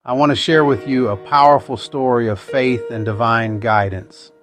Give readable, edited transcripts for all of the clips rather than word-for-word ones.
I want to share with you a powerful story of faith and divine guidance.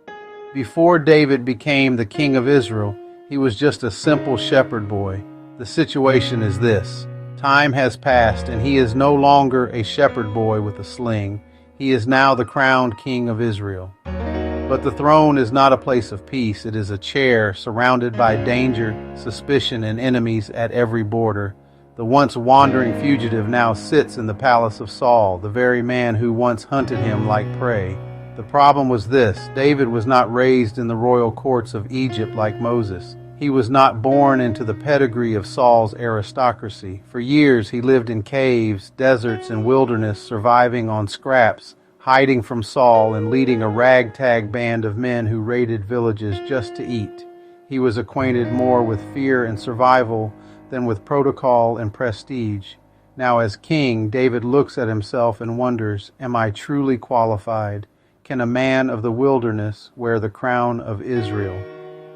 Before David became the king of Israel, he was just a simple shepherd boy. The situation is this: time has passed and he is no longer a shepherd boy with a sling. He is now the crowned king of Israel. But the throne is not a place of peace. It is a chair surrounded by danger, suspicion, and enemies at every border. The once wandering fugitive now sits in the palace of Saul, the very man who once hunted him like prey. The problem was this: David was not raised in the royal courts of Egypt like Moses. He was not born into the pedigree of Saul's aristocracy. For years he lived in caves, deserts, and wilderness, surviving on scraps, hiding from Saul and leading a ragtag band of men who raided villages just to eat. He was acquainted more with fear and survival than with protocol and prestige. Now as king, David looks at himself and wonders, am I truly qualified? Can a man of the wilderness wear the crown of Israel?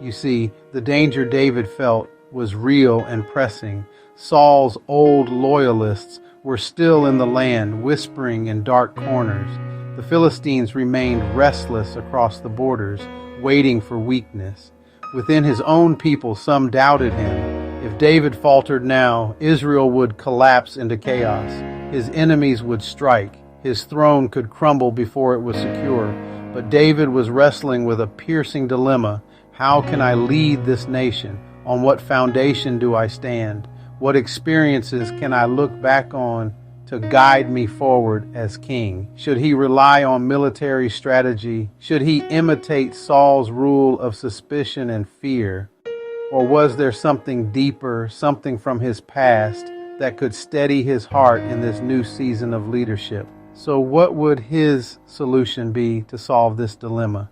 You see, the danger David felt was real and pressing. Saul's old loyalists were still in the land, whispering in dark corners. The Philistines remained restless across the borders, waiting for weakness. Within his own people, some doubted him. If David faltered now, Israel would collapse into chaos. His enemies would strike. His throne could crumble before it was secure. But David was wrestling with a piercing dilemma. How can I lead this nation? On what foundation do I stand? What experiences can I look back on to guide me forward as king? Should he rely on military strategy? Should he imitate Saul's rule of suspicion and fear? Or was there something deeper, something from his past that could steady his heart in this new season of leadership? So what would his solution be to solve this dilemma?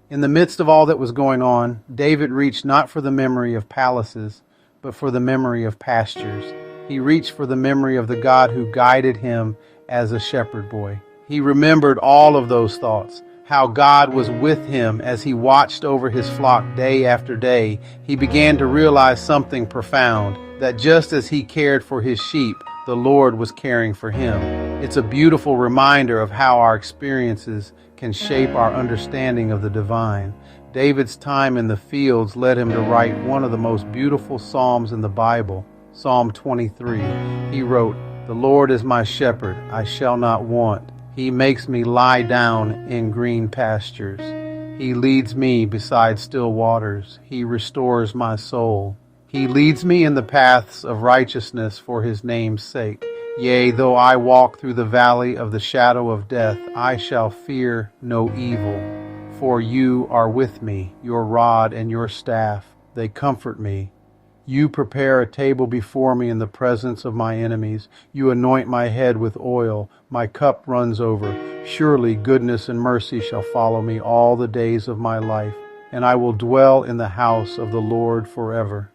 In the midst of all that was going on, David reached not for the memory of palaces, but for the memory of pastures. He reached for the memory of the God who guided him as a shepherd boy. He remembered all of those thoughts, how God was with him as he watched over his flock day after day. He began to realize something profound, that just as he cared for his sheep, the Lord was caring for him. It's a beautiful reminder of how our experiences can shape our understanding of the divine. David's time in the fields led him to write one of the most beautiful psalms in the Bible, Psalm 23. He wrote, "The Lord is my shepherd, I shall not want. He makes me lie down in green pastures. He leads me beside still waters. He restores my soul. He leads me in the paths of righteousness for his name's sake. Yea, though I walk through the valley of the shadow of death, I shall fear no evil. For you are with me, your rod and your staff, they comfort me. You prepare a table before me in the presence of my enemies. You anoint my head with oil. My cup runs over. Surely goodness and mercy shall follow me all the days of my life, and I will dwell in the house of the Lord forever."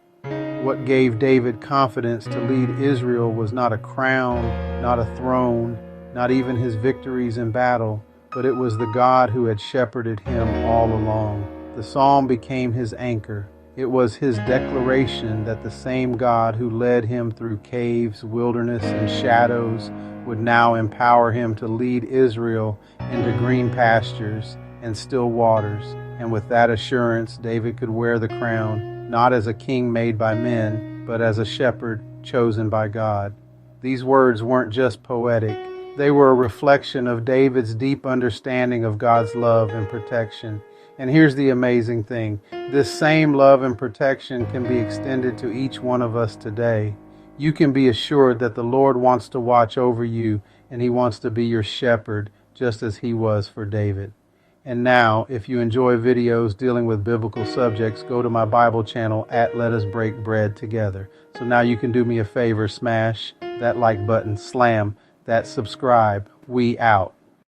What gave David confidence to lead Israel was not a crown, not a throne, not even his victories in battle, but it was the God who had shepherded him all along. The psalm became his anchor. It was his declaration that the same God who led him through caves, wilderness, and shadows would now empower him to lead Israel into green pastures and still waters. And with that assurance, David could wear the crown, not as a king made by men, but as a shepherd chosen by God. These words weren't just poetic. They were a reflection of David's deep understanding of God's love and protection. And here's the amazing thing. This same love and protection can be extended to each one of us today. You can be assured that the Lord wants to watch over you, and he wants to be your shepherd, just as he was for David. And now, if you enjoy videos dealing with biblical subjects, go to my Bible channel at Let Us Break Bread Together. So now you can do me a favor, smash that like button, slam that subscribe. We out.